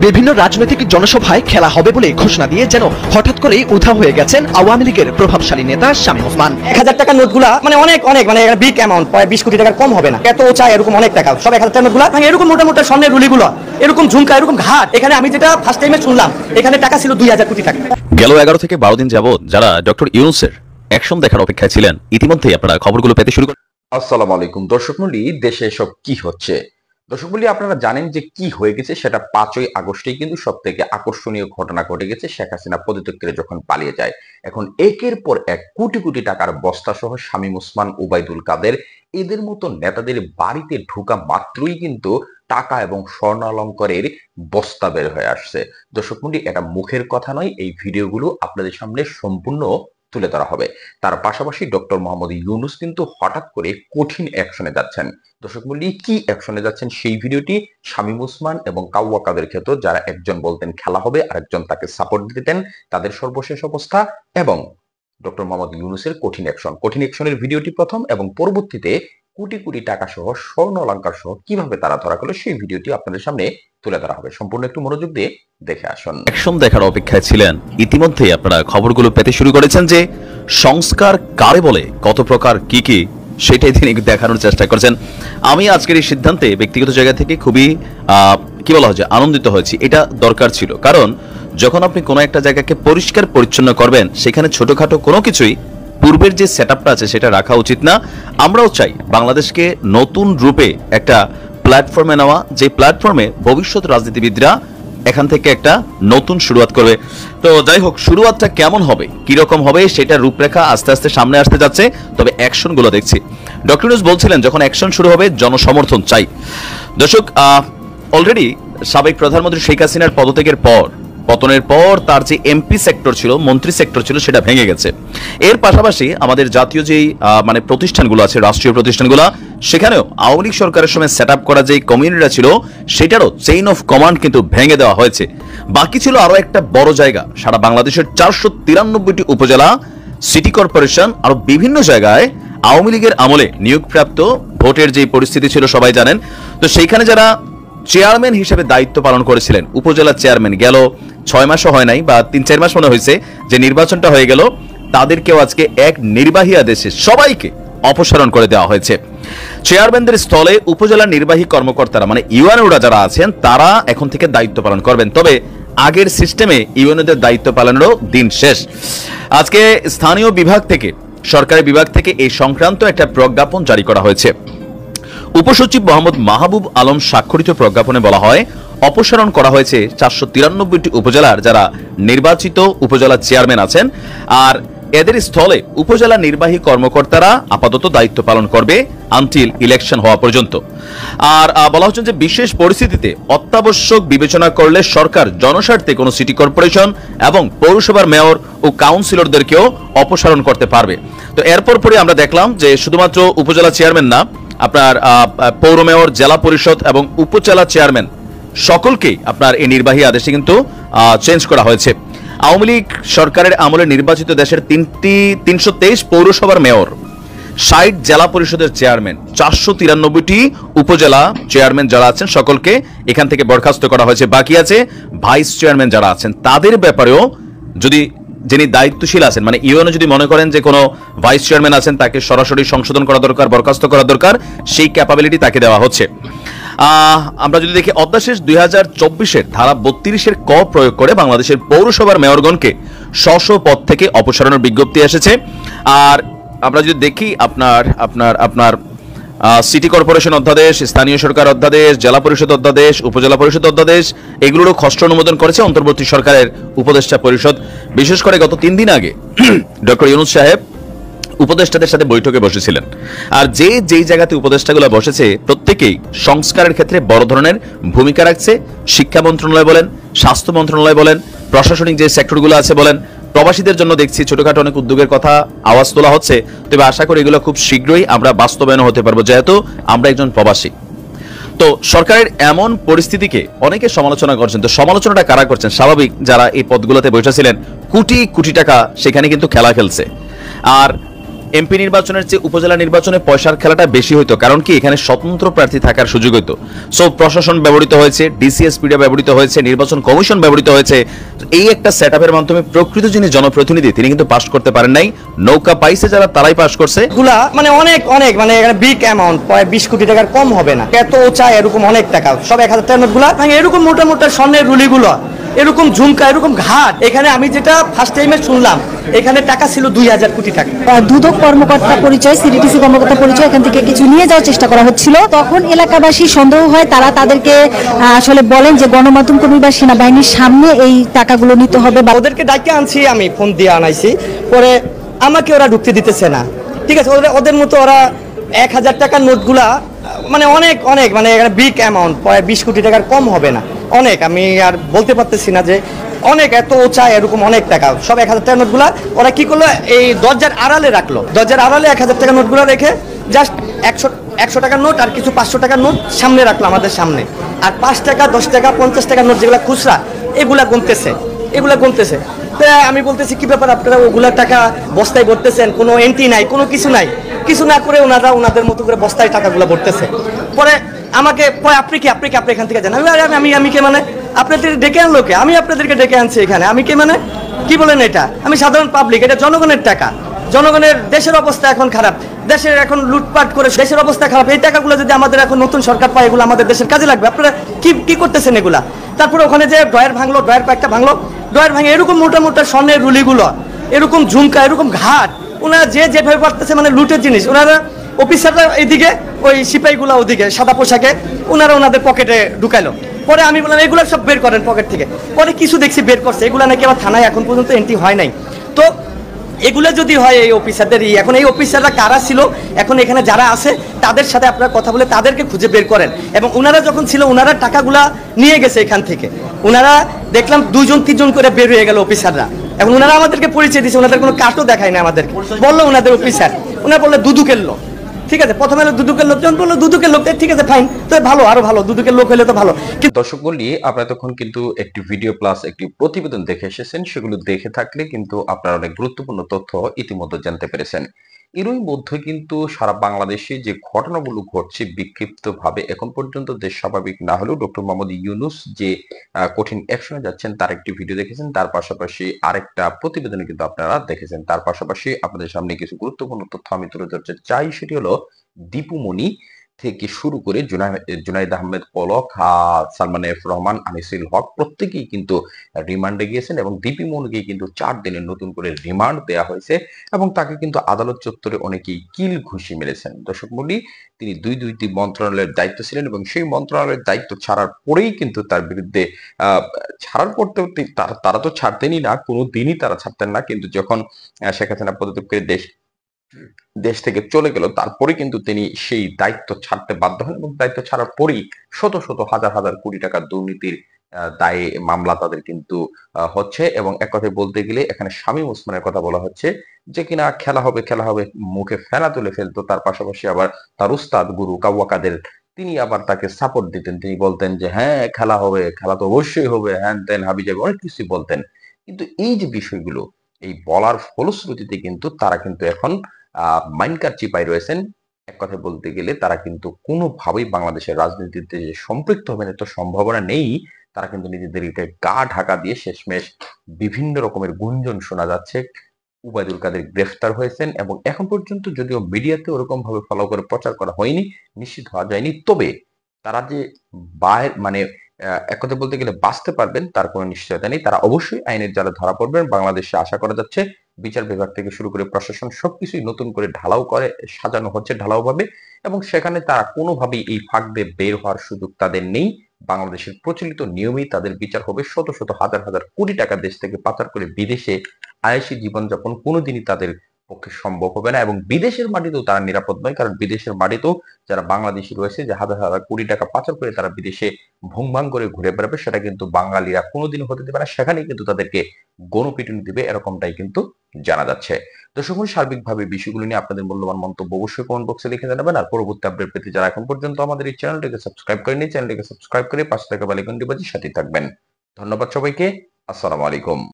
বিভিন্ন রাজনৈতিক জনসভায় খেলা হবে বলে ঘোষণা দিয়ে যেন হঠাৎ করেই উধাও হয়ে গেছেন আওয়ামী লীগের প্রভাবশালী নেতা শামীম ওসমান। 1000 টাকার নোটগুলা মানে অনেক বিগ অ্যামাউন্ট, প্রায় 20 কোটি টাকার কম হবে না, এত চাই এরকম অনেক টাকা সব 1000 টাকার নোটগুলা মানে এরকম মোটা মোটা স্বর্ণের রুলিগুলো, এরকম ঝুমকা, এরকম ঘাট। এখানে আমি যেটা ফার্স্ট টাইমে শুনলাম এখানে টাকা ছিল 2000 কোটি টাকা। গেল 11 থেকে 12 দিন যাবত যারা ডক্টর ইউনূসের অ্যাকশন দেখার অপেক্ষায় ছিলেন, ইতিমধ্যেই আপনারা খবরগুলো পেতে শুরু করেন। আসসালামু আলাইকুম দর্শক মণ্ডলী, দেশে এসব কি হচ্ছে? দর্শক মণ্ডলী, আপনারা জানেন যে কি হয়ে গেছে, সেটা 5ই আগস্টেই কিন্তু সব থেকে আকর্ষণীয় ঘটনা ঘটে গেছে। শেখ হাসিনা পদত্যাগ করে যখন পালিয়ে যায়, এখন একের পর এক কোটি কোটি টাকার বস্তা সহ শামীম ওসমান, ওবায়দুল কাদের এদের মতো নেতাদের বাড়িতে ঢোকা মাত্রই কিন্তু টাকা এবং স্বর্ণালঙ্কারের বস্তা বের হয়ে আসছে। দর্শক মণ্ডলী, এটা মুখের কথা নয়, এই ভিডিওগুলো আপনাদের সামনে সম্পূর্ণ তুলে ধরা হবে। তার পাশাপাশি ডক্টর মোহাম্মদ ইউনূস কিন্তু হঠাৎ করে কঠিন অ্যাকশনে যাচ্ছেন। দর্শক মণ্ডলী, কি অ্যাকশনে যাচ্ছেন সেই ভিডিওটি শামীম ওসমান এবং কাউয়া কাদের ক্ষেত্রে, যারা একজন বলতেন খেলা হবে আর একজন তাকে সাপোর্ট দিতেন, তাদের সর্বশেষ অবস্থা এবং ডক্টর মোহাম্মদ ইউনূসের কঠিন অ্যাকশনের ভিডিওটি প্রথম, এবং পরবর্তীতে কোটি কোটি টাকা সহ স্বর্ণ অলংকার সহ কিভাবে তারা ধরা গেল সেই ভিডিওটি আপনাদের সামনে তুলে ধরা হবে। সম্পূর্ণ একটু মনোযোগ দিয়ে দেখে আসুন। অ্যাকশন দেখার অপেক্ষায় ছিলেন, ইতিমধ্যেই আপনারা খবরগুলো পেতে শুরু করেছেন যে সংস্কার কারে বলে, কত প্রকার কি কি, সেটাই তিনি দেখানোর চেষ্টা করছেন। আমি আজকের এই সিদ্ধান্তে ব্যক্তিগত জায়গা থেকে খুবই কি বলা হয় যে আনন্দিত হয়েছি। এটা দরকার ছিল, কারণ যখন আপনি কোনো একটা জায়গাকে পরিষ্কার পরিচ্ছন্ন করবেন, সেখানে ছোটখাটো কোনো কিছুই পূর্বের যে সেটআপটা আছে সেটা রাখা উচিত না। আমরাও চাই বাংলাদেশকে নতুন রূপে একটা প্ল্যাটফর্মে নেওয়া, যে প্ল্যাটফর্মে ভবিষ্যৎ রাজনীতিবিদরা এখান থেকে একটা নতুন শুরুয়াত করবে। তো যাই হোক, শুরুয়াতটা কেমন হবে, কিরকম হবে, সেটা রূপরেখা আস্তে আস্তে সামনে আসতে যাচ্ছে। তবে অ্যাকশনগুলো দেখছি, ডক্টর ইউনূস বলছিলেন যখন অ্যাকশন শুরু হবে জনসমর্থন চাই। দর্শক, অলরেডি সাবেক প্রধানমন্ত্রী শেখ হাসিনার পদত্যাগের পতনের পর তার যে এমপি সেক্টর ছিল, মন্ত্রী সেক্টর ছিল, সেটা ভেঙে গেছে। এর পাশাপাশি আমাদের জাতীয় যেই মানে প্রতিষ্ঠানগুলো আছে, রাষ্ট্রীয় প্রতিষ্ঠানগুলো, সেখানেও আওয়ামী লীগ সরকারের সময় সেট আপ করা যে কমিউনিটিটা ছিল, সেটারও চেইন অফ কমান্ড কিন্তু ভেঙে দেওয়া হয়েছে। বাকি ছিল আরো একটা বড় জায়গা, সারা বাংলাদেশের 493টি উপজেলা, সিটি কর্পোরেশন, আরো বিভিন্ন জায়গায় আওয়ামী লীগের আমলে নিয়োগপ্রাপ্ত ভোটের যে পরিস্থিতি ছিল সবাই জানেন। তো সেইখানে যারা চেয়ারম্যান হিসেবে দায়িত্ব পালন করেছিলেন, উপজেলা চেয়ারম্যান, গেল 6 মাসও হয় নাই বা 3-4 মাস মনে হয়েছে যে নির্বাচনটা হয়ে গেল, তাদেরকেও আজকে এক নির্বাহী আদেশে সবাইকে অপসারণ করে দেওয়া হয়েছে। চেয়ারম্যানদের স্থলে উপজেলা নির্বাহী কর্মকর্তারা মানে ইউএনওরা যারা আছেন, তারা এখন থেকে দায়িত্ব পালন করবেন। তবে আগের সিস্টেমে ইউএনওদের দায়িত্ব পালনেরও দিন শেষ। আজকে স্থানীয় বিভাগ থেকে, সরকারি বিভাগ থেকে এই সংক্রান্ত একটা প্রজ্ঞাপন জারি করা হয়েছে। উপসচিব মোহাম্মদ মাহবুব আলম স্বাক্ষরিত প্রজ্ঞাপনে বলা হয়, অপসারণ করা হয়েছে 493টি উপজেলার যারা নির্বাচিত উপজেলা চেয়ারম্যান আছেন, আর এদের স্থলে উপজেলা নির্বাহী কর্মকর্তারা আপাতত দায়িত্ব পালন করবে আনটিল ইলেকশন হওয়া পর্যন্ত। আর বলা হচ্ছে যে বিশেষ পরিস্থিতিতে অত্যাবশ্যক বিবেচনা করলে সরকার জনস্বার্থে কোনো সিটি কর্পোরেশন এবং পৌরসভার মেয়র ও কাউন্সিলরদেরকেও অপসারণ করতে পারবে। তো এরপর পরে আমরা দেখলাম যে শুধুমাত্র উপজেলা চেয়ারম্যান না, আপনার পৌর মেয়র, জেলা পরিষদ এবং উপজেলা চেয়ারম্যান সকলকেই আপনার এই নির্বাহী আদেশে কিন্তু চেঞ্জ করা হয়েছে। আওয়ামী লীগ সরকারের আমলে নির্বাচিত দেশের 323 পৌরসভার মেয়র, 60 জেলা পরিষদের চেয়ারম্যান, 493টি উপজেলা চেয়ারম্যান যারা আছেন সকলকে এখান থেকে বরখাস্ত করা হয়েছে। বাকি আছে ভাইস চেয়ারম্যান যারা আছেন, তাদের ব্যাপারেও যদি যিনি দায়িত্বশীল আছেন, মানে ইউএনও যদি মনে করেন যে কোনো ভাইস চেয়ারম্যান আছেন, তাকে সরাসরি সংশোধন করা দরকার, বরখাস্ত করা দরকার, সেই ক্যাপাবিলিটি তাকে দেওয়া হচ্ছে। আমরা যদি দেখি অধ্যাদেশ 2024-এর ধারা 32-এর ক প্রয়োগ করে বাংলাদেশের পৌরসভার মেয়রগণকে স্ব পদ থেকে অপসারণের বিজ্ঞপ্তি এসেছে। আর আমরা যদি দেখি আপনার সিটি কর্পোরেশন অধ্যাদেশ, স্থানীয় সরকার অধ্যাদেশ, জেলা পরিষদ অধ্যাদেশ, উপজেলা পরিষদ অধ্যাদেশ, এগুলোরও খসড়া অনুমোদন করেছে অন্তর্বর্তী সরকারের উপদেষ্টা পরিষদ। বিশেষ করে গত 3 দিন আগে ডক্টর ইউনূস সাহেব উপদেষ্টাদের সাথে বৈঠকে বসেছিলেন। আর যেই জায়গাতে উপদেষ্টাগুলো বসেছে, প্রত্যেকেই সংস্কারের ক্ষেত্রে বড় ধরনের ভূমিকা রাখছে। শিক্ষা মন্ত্রণালয় বলেন, স্বাস্থ্য মন্ত্রণালয় বলেন, প্রশাসনিক যে সেক্টরগুলো আছে বলেন, প্রবাসীদের জন্য দেখছি ছোটখাটো অনেক উদ্যোগের কথা আওয়াজ তোলা হচ্ছে। তবে আশা করি এগুলো খুব শীঘ্রই আমরা বাস্তবায়ন হতে পারবো, যেহেতু আমরা একজন প্রবাসী। তো সরকারের এমন পরিস্থিতিকে অনেকে সমালোচনা করছেন। তো সমালোচনাটা কারা করছেন? স্বাভাবিক, যারা এই পদগুলোতে বসেছিলেন, কোটি কোটি টাকা সেখানে কিন্তু খেলা খেলছে। আর এমপি নির্বাচনের চেয়ে উপজেলা নির্বাচনে পয়সার খেলাটা বেশি হইতো, কারণ কি এখানে স্বতন্ত্র প্রার্থী থাকার সুযোগ হইতো। সো প্রশাসন ব্যবহৃত হয়েছে, ডিসিএসপিডা ব্যবহৃত হয়েছে, নির্বাচন কমিশন ব্যবহৃত হয়েছে। এই একটা সেটআপের মাধ্যমে প্রকৃত যিনি জনপ্রতিনিধি তিনি কিন্তু পাস করতে পারেন নাই। নৌকা পাইছে যারা তারাই পাস করছে। গুলা মানে অনেক অনেক মানে বিগ অ্যামাউন্ট, প্রায় 20 কোটি টাকার কম হবে না। এত চাই এরকম অনেক টাকা, সব 1000 টাকার নোটগুলা মানে এরকম মোটা মোটা স্বর্ণের রুলিগুলো, এরকম ঝুমকা, এরকম ঘাট। এখানে আমি যেটা ফার্স্ট টাইমে শুনলাম, এখানে টাকা ছিল 2000 কোটি টাকা। দুদক কর্মকর্তা পরিচয়, সিডিটিসি কর্মকর্তা পরিচয় এখান থেকে কিছু নিয়ে যাওয়ার চেষ্টা করা হচ্ছিল। তখন এলাকাবাসী সন্দেহ হয়, তারা তাদেরকে আসলে বলেন যে গণমাধ্যম কর্মী বা সেনাবাহিনীর সামনে এই টাকাগুলো নিতে হবে। ওদেরকে ডাকে আনছি, আমি ফোন দিয়ে আনাইছি, পরে আমাকে ওরা ঢুকতে দিতেছে না। ঠিক আছে, ওদের মতো ওরা 1000 টাকার নোটগুলা মানে অনেক অনেক মানে বিগ অ্যামাউন্ট, প্রায় 20 কোটি টাকার কম হবে না। অনেক, আমি আর বলতে পারতেছি না যে অনেক, এত চাই এরকম অনেক টাকা, সব 1000 টাকার নোটগুলা ওরা কি করলো, এই দরজার আড়ালে রাখলো। দরজার আড়ালে 1000 টাকার নোটগুলো রেখে জাস্ট 100 টাকার নোট আর কিছু 500 টাকার নোট সামনে রাখলো আমাদের সামনে। আর 5 টাকা, 10 টাকা, 50 টাকার নোট যেগুলো খুচরা, এগুলা গুনতেছে। আমি বলতেছি কি ব্যাপার, আপনারা ওগুলা টাকা বস্তায় ভরতেছেন, কোনো এন্ট্রি নাই, কোনো কিছু নাই। কিছু না করে ওনারা ওনাদের মতো করে বস্তায় টাকাগুলো ভরতেছে। পরে আমাকে আপনি কি এখান থেকে জানেন? আমি কে মানে? আপনাদের ডেকে আনলো কে? আমি আপনাদেরকে ডেকে আনছি এখানে, আমি কে মানে? কি বলেন এটা? আমি সাধারণ পাবলিক, এটা জনগণের টাকা। জনগণের, দেশের অবস্থা এখন খারাপ, দেশের এখন লুটপাট করে দেশের অবস্থা খারাপ। এই টাকাগুলো যদি আমাদের এখন নতুন সরকার পায়, এগুলো আমাদের দেশের কাজে লাগবে। আপনারা কি করতেছেন এগুলা? তারপরে ওখানে যে ড্রয়ার ভাঙলো, ড্রয়ার কয়েকটা ভাঙলো, ড্রয়ার ভাঙে এরকম মোটা মোটা স্বর্ণের রুলিগুলো, এরকম ঝুমকা, এরকম ঘাট, ওনারা যেভাবে পারতেছে মানে লুটের জিনিস। ওনারা অফিসাররা এইদিকে, ওই সিপাহীগুলা ওদিকে সাদা পোশাকে, ওনারা ওনাদের পকেটে ঢুকাইলো। পরে আমি বললাম এগুলো সব বের করেন পকেট থেকে। পরে কিছু দেখছি বের করছে, এগুলো নাকি আবার থানায় এখন পর্যন্ত এন্ট্রি হয় নাই। তো এগুলো যদি হয় এই অফিসারদের, এখন এই অফিসাররা কারা ছিল, এখন এখানে যারা আছে তাদের সাথে আপনারা কথা বলে তাদেরকে খুঁজে বের করেন। এবং ওনারা যখন ছিল, ওনারা টাকাগুলা নিয়ে গেছে এখান থেকে। ওনারা দেখলাম 2-3 করে বের হয়ে গেল অফিসাররা। এখন ওনারা আমাদেরকে পরিচয় দিচ্ছে, ওনাদের কোনো কার্ডও দেখায় না আমাদেরকে। বললো ওনাদের অফিসার, ওনারা বললো দুদুকের লোক। ঠিক আছে, প্রথমে হলো দুদুকের লোক, যখন বললো দুদুকের লোক, ঠিক আছে ফাইন, তো ভালো, আরো ভালো, দুদুকের লোক হলে তো ভালো। দর্শক বলি, আপনারা তখন কিন্তু একটি ভিডিও প্লাস একটি প্রতিবেদন দেখে এসেছেন। সেগুলো দেখে থাকলে কিন্তু আপনারা অনেক গুরুত্বপূর্ণ তথ্য ইতিমধ্যে জানতে পেরেছেন। এরই মধ্যে কিন্তু সারা বাংলাদেশে যে ঘটনাগুলো ঘটছে বিক্ষিপ্ত ভাবে, এখন পর্যন্ত দেশ স্বাভাবিক না হলেও ডক্টর মোহাম্মদ ইউনূস যে কঠিন অ্যাকশনে যাচ্ছেন তার একটি ভিডিও দেখেছেন। তার পাশাপাশি আরেকটা প্রতিবেদনে কিন্তু আপনারা দেখেছেন। তার পাশাপাশি আপনাদের সামনে কিছু গুরুত্বপূর্ণ তথ্য আমি তুলে ধরতে চাই। সেটি হলো দীপুমণি থেকে শুরু করে জুনাইদ আহমেদ পলক, সালমান এফ রহমান, আনিসুল হক প্রত্যেকেই কিন্তু রিমান্ডে গিয়েছেন এবং দীপুমণিকে কিন্তু 4 দিনের নতুন করে রিমান্ড দেওয়া হয়েছে এবং তাকে কিন্তু আদালত চত্বরে অনেকেই কিল ঘুষি মেরেছেন। দর্শক মণ্ডলী, তিনি দুইটি মন্ত্রণালয়ের দায়িত্ব ছিলেন এবং সেই মন্ত্রণালয়ের দায়িত্ব ছাড়ার পরেই কিন্তু তার বিরুদ্ধে ছাড়ার পর তো তারা তো ছাড়তেনই না, কোনো দিনই তারা ছাড়তেন না। কিন্তু যখন শেখ হাসিনা পদত্যাগ করে দেশ থেকে চলে গেল, তারপরে কিন্তু তিনি সেই দায়িত্ব ছাড়তে বাধ্য হন এবং দায়িত্ব ছাড়ার পরেই শত শত হাজার হাজার কোটি টাকার দুর্নীতির দায়ে মামলা তাদের কিন্তু হচ্ছে। এবং এক কথায় বলতে গেলে এখানে শামীম ওসমানের কথা বলা হচ্ছে, যে কিনা খেলা হবে মুখে ফেনা তুলে ফেলতো। তার পাশাপাশি আবার তার উস্তাদ গুরু কাওয়া কাদের, তিনি আবার তাকে সাপোর্ট দিতেন। তিনি বলতেন যে হ্যাঁ খেলা হবে, খেলা তো অবশ্যই হবে, হ্যান তেন হাবি যাবে, অনেক কিছু বলতেন। কিন্তু এই যে বিষয়গুলো, এই বলার ফলশ্রুতিতে কিন্তু তারা কিন্তু এখন মাইনকার চিপায় রয়েছেন। এক কথায় বলতে গেলে তারা কিন্তু কোনোভাবেই বাংলাদেশের রাজনীতিতে যে সম্পৃক্ত হবেন এত সম্ভাবনা নেই। তারা কিন্তু নিজেদেরকে গা ঢাকা দিয়ে শেষমেশ বিভিন্ন রকমের গুঞ্জন শোনা যাচ্ছে। উবাইদুল কাদের গ্রেফতার হয়েছেন এবং এখন পর্যন্ত যদিও মিডিয়াতে ওরকম ভাবে ফলো করে প্রচার করা হয়নি, নিশ্চিত হওয়া যায়নি, তবে তারা যে মানে এক কথা বলতে গেলে বাঁচতে পারবেন তার কোনো নিশ্চয়তা নেই। তারা অবশ্যই আইনের জালে ধরা পড়বেন। বাংলাদেশে আশা করা যাচ্ছে বিচার বিভাগ থেকে শুরু করে প্রশাসন সবকিছুই নতুন করে ঢালাও করে সাজানো হচ্ছে ঢালাও ভাবে, এবং সেখানে তারা কোনোভাবেই এই ফাঁক দিয়ে বের হওয়ার সুযোগ তাদের নেই। বাংলাদেশের প্রচলিত নিয়মেই তাদের বিচার হবে। শত শত হাজার হাজার কোটি টাকা দেশ থেকে পাচার করে বিদেশে আয়েশি জীবনযাপন কোনোদিনই তাদের পক্ষে সম্ভব হবে না এবং বিদেশের মাটিতেও তারা নিরাপদ নয়। কারণ বিদেশের মাটিতেও যারা বাংলাদেশি রয়েছে, যে হাজার হাজার কোটি টাকা পাচার করে তারা বিদেশে ভুংভাং করে ঘুরে বেড়াবে, সেটা কিন্তু বাঙালিরা কোনোদিনও হতে দেবে না। সেখানেই কিন্তু তাদেরকে গণপিটুনি দিবে, এরকমটাই কিন্তু জানা যাচ্ছে। দর্শক, সার্বিকভাবে বিষয়গুলো নিয়ে আপনাদের মূল্যবান মন্তব্য অবশ্যই কমেন্ট বক্সে লিখে জানাবেন। আর পরবর্তী আপডেট পেতে যারা এখন পর্যন্ত আমাদের এই চ্যানেলটিকে সাবস্ক্রাইব করেনি, চ্যানেলটিকে সাবস্ক্রাইব করে পাশে থাকা বেল আইকনটি বাজিয়ে সাথে থাকবেন। ধন্যবাদ সবাইকে। আসসালামু আলাইকুম।